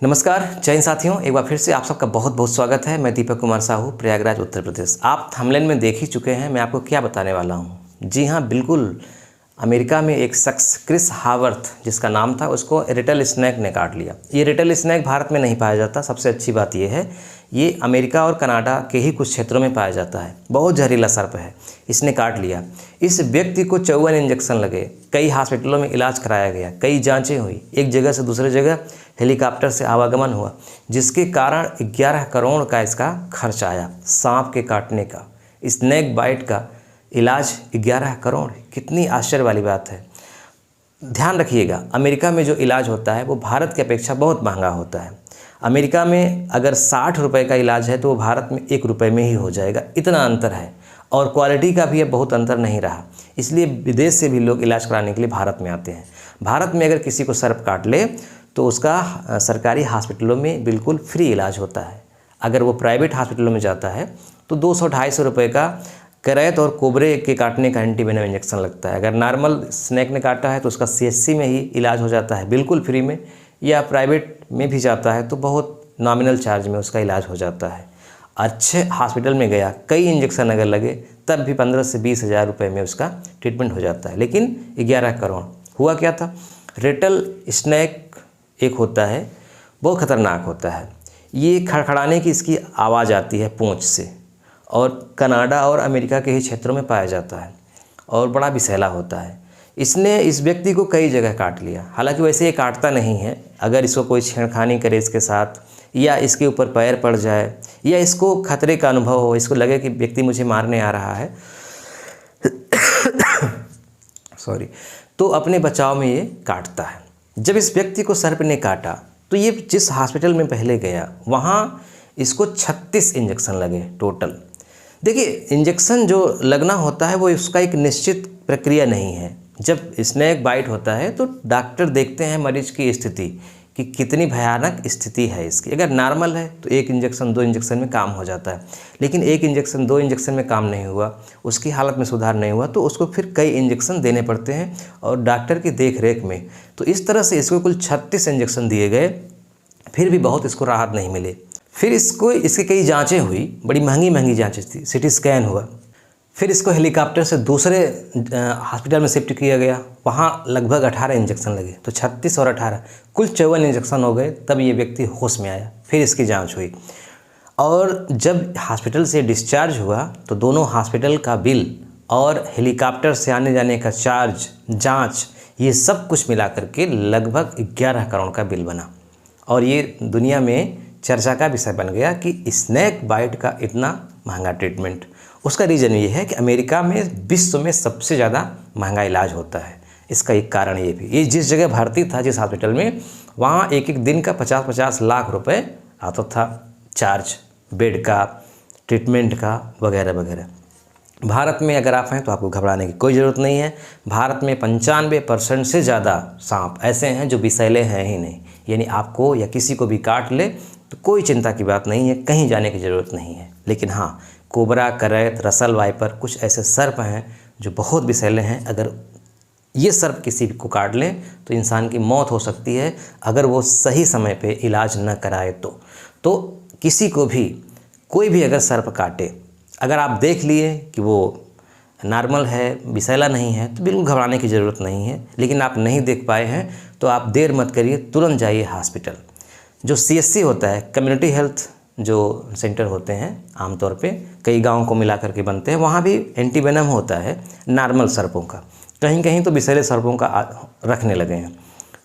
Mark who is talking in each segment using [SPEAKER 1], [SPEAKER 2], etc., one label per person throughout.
[SPEAKER 1] नमस्कार जय हिंद साथियों, एक बार फिर से आप सबका बहुत बहुत स्वागत है। मैं दीपक कुमार साहू, प्रयागराज उत्तर प्रदेश। आप थंबनेल में देख ही चुके हैं मैं आपको क्या बताने वाला हूं। जी हां, बिल्कुल। अमेरिका में एक शख्स क्रिस हावर्थ जिसका नाम था, उसको रेटल स्नैक ने काट लिया। ये रेटल स्नैक भारत में नहीं पाया जाता। सबसे अच्छी बात यह है ये अमेरिका और कनाडा के ही कुछ क्षेत्रों में पाया जाता है। बहुत जहरीला सर्प है। इसने काट लिया। इस व्यक्ति को 54 इंजेक्शन लगे, कई हॉस्पिटलों में इलाज कराया गया, कई जांचें हुई, एक जगह से दूसरे जगह हेलीकॉप्टर से आवागमन हुआ, जिसके कारण 11 करोड़ का इसका खर्च आया। सांप के काटने का, स्नैक बाइट का इलाज 11 करोड़, कितनी आश्चर्य वाली बात है। ध्यान रखिएगा, अमेरिका में जो इलाज होता है वो भारत की अपेक्षा बहुत महंगा होता है। अमेरिका में अगर 60 रुपये का इलाज है तो वो भारत में 1 रुपये में ही हो जाएगा, इतना अंतर है। और क्वालिटी का भी अब बहुत अंतर नहीं रहा, इसलिए विदेश से भी लोग इलाज कराने के लिए भारत में आते हैं। भारत में अगर किसी को सर्प काट ले तो उसका सरकारी हॉस्पिटलों में बिल्कुल फ्री इलाज होता है। अगर वो प्राइवेट हॉस्पिटलों में जाता है तो 200-250 रुपये का करैत और कोबरे के काटने का एंटीवेनम इंजेक्शन लगता है। अगर नॉर्मल स्नैक ने काटा है तो उसका CHC में ही इलाज हो जाता है बिल्कुल फ्री में, या प्राइवेट में भी जाता है तो बहुत नॉमिनल चार्ज में उसका इलाज हो जाता है। अच्छे हॉस्पिटल में गया, कई इंजेक्शन अगर लगे तब भी 15 से 20 हज़ार रुपये में उसका ट्रीटमेंट हो जाता है। लेकिन 11 करोड़ हुआ क्या था? रेटल स्नैक एक होता है, बहुत ख़तरनाक होता है। ये खड़खड़ाने की इसकी आवाज़ आती है पूंछ से, और कनाडा और अमेरिका के ही क्षेत्रों में पाया जाता है और बड़ा विषैला होता है। इसने इस व्यक्ति को कई जगह काट लिया। हालांकि वैसे ये काटता नहीं है। अगर इसको कोई छेड़खानी करे इसके साथ, या इसके ऊपर पैर पड़ जाए, या इसको खतरे का अनुभव हो, इसको लगे कि व्यक्ति मुझे मारने आ रहा है सॉरी, तो अपने बचाव में ये काटता है। जब इस व्यक्ति को सर्प ने काटा तो ये जिस हॉस्पिटल में पहले गया वहाँ इसको 36 इंजेक्शन लगे टोटल। देखिए, इंजेक्शन जो लगना होता है वो उसका एक निश्चित प्रक्रिया नहीं है। जब स्नैक बाइट होता है तो डॉक्टर देखते हैं मरीज की स्थिति कि कितनी भयानक स्थिति है इसकी। अगर नॉर्मल है तो 1 इंजेक्शन 2 इंजेक्शन में काम हो जाता है, लेकिन 1 इंजेक्शन 2 इंजेक्शन में काम नहीं हुआ, उसकी हालत में सुधार नहीं हुआ, तो उसको फिर कई इंजेक्शन देने पड़ते हैं और डॉक्टर की देख रेख में। तो इस तरह से इसको कुल 36 इंजेक्शन दिए गए, फिर भी बहुत इसको राहत नहीं मिली। फिर इसकी कई जाँचें हुई, बड़ी महंगी महंगी जाँचें थी, CT स्कैन हुआ। फिर इसको हेलीकॉप्टर से दूसरे हॉस्पिटल में शिफ्ट किया गया, वहाँ लगभग 18 इंजेक्शन लगे। तो 36 और 18 कुल 54 इंजेक्शन हो गए, तब ये व्यक्ति होश में आया। फिर इसकी जांच हुई, और जब हॉस्पिटल से डिस्चार्ज हुआ तो दोनों हॉस्पिटल का बिल और हेलीकॉप्टर से आने जाने का चार्ज, जाँच, ये सब कुछ मिला करके लगभग 11 करोड़ का बिल बना। और ये दुनिया में चर्चा का विषय बन गया कि स्नैक बाइट का इतना महंगा ट्रीटमेंट। उसका रीज़न ये है कि अमेरिका में विश्व में सबसे ज़्यादा महंगा इलाज होता है। इसका एक कारण ये भी, ये जिस जगह भर्ती था, जिस हॉस्पिटल में, वहाँ एक एक दिन का 50-50 लाख रुपए आता था चार्ज, बेड का, ट्रीटमेंट का, वगैरह वगैरह। भारत में अगर आप हैं तो आपको घबराने की कोई ज़रूरत नहीं है। भारत में 95% से ज़्यादा सांप ऐसे हैं जो विषैले हैं ही नहीं, यानी आपको या किसी को भी काट ले तो कोई चिंता की बात नहीं है, कहीं जाने की ज़रूरत नहीं है। लेकिन हाँ, कोबरा, करैत, रसल वाइपर, कुछ ऐसे सर्प हैं जो बहुत विषैले हैं। अगर ये सर्प किसी को काट लें तो इंसान की मौत हो सकती है, अगर वो सही समय पे इलाज न कराए तो किसी को भी, कोई भी अगर सर्प काटे, अगर आप देख लिए कि वो नॉर्मल है, विषैला नहीं है, तो बिल्कुल घबराने की ज़रूरत नहीं है। लेकिन आप नहीं देख पाए हैं तो आप देर मत करिए, तुरंत जाइए हॉस्पिटल। जो CHC होता है, कम्युनिटी हेल्थ जो सेंटर होते हैं, आमतौर पे कई गाँव को मिला करके बनते हैं, वहाँ भी एंटीवेनम होता है नॉर्मल सर्पों का। कहीं कहीं तो विषैले सर्पों का रखने लगे हैं,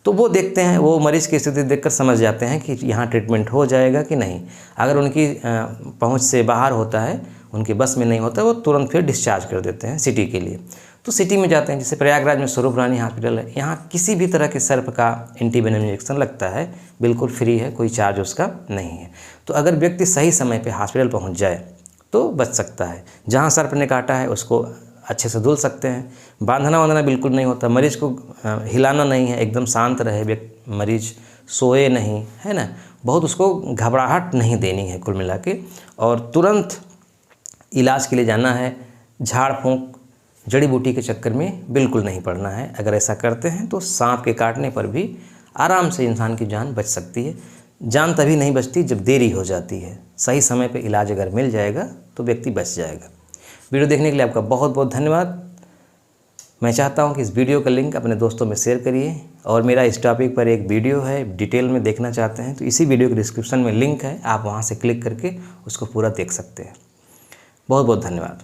[SPEAKER 1] तो वो देखते हैं, वो मरीज़ की स्थिति देखकर समझ जाते हैं कि यहाँ ट्रीटमेंट हो जाएगा कि नहीं। अगर उनकी पहुँच से बाहर होता है, उनके बस में नहीं होता, वो तुरंत फिर डिस्चार्ज कर देते हैं सिटी के लिए। तो सिटी में जाते हैं, जैसे प्रयागराज में स्वरूप रानी हॉस्पिटल है, यहाँ किसी भी तरह के सर्प का एंटीवेनम इंजेक्शन लगता है, बिल्कुल फ्री है, कोई चार्ज उसका नहीं है। तो अगर व्यक्ति सही समय पे हॉस्पिटल पहुँच जाए तो बच सकता है। जहाँ सर्प ने काटा है उसको अच्छे से धुल सकते हैं, बांधना वांधना बिल्कुल नहीं होता, मरीज़ को हिलाना नहीं है, एकदम शांत रहे मरीज़, सोए नहीं, है ना, बहुत उसको घबराहट नहीं देनी है कुल मिला के, और तुरंत इलाज के लिए जाना है। झाड़ फूंक, जड़ी बूटी के चक्कर में बिल्कुल नहीं पड़ना है। अगर ऐसा करते हैं तो सांप के काटने पर भी आराम से इंसान की जान बच सकती है। जान तभी नहीं बचती जब देरी हो जाती है। सही समय पे इलाज अगर मिल जाएगा तो व्यक्ति बच जाएगा। वीडियो देखने के लिए आपका बहुत बहुत धन्यवाद। मैं चाहता हूं कि इस वीडियो का लिंक अपने दोस्तों में शेयर करिए, और मेरा इस टॉपिक पर एक वीडियो है, डिटेल में देखना चाहते हैं तो इसी वीडियो के डिस्क्रिप्शन में लिंक है, आप वहां से क्लिक करके उसको पूरा देख सकते हैं। बहुत बहुत धन्यवाद।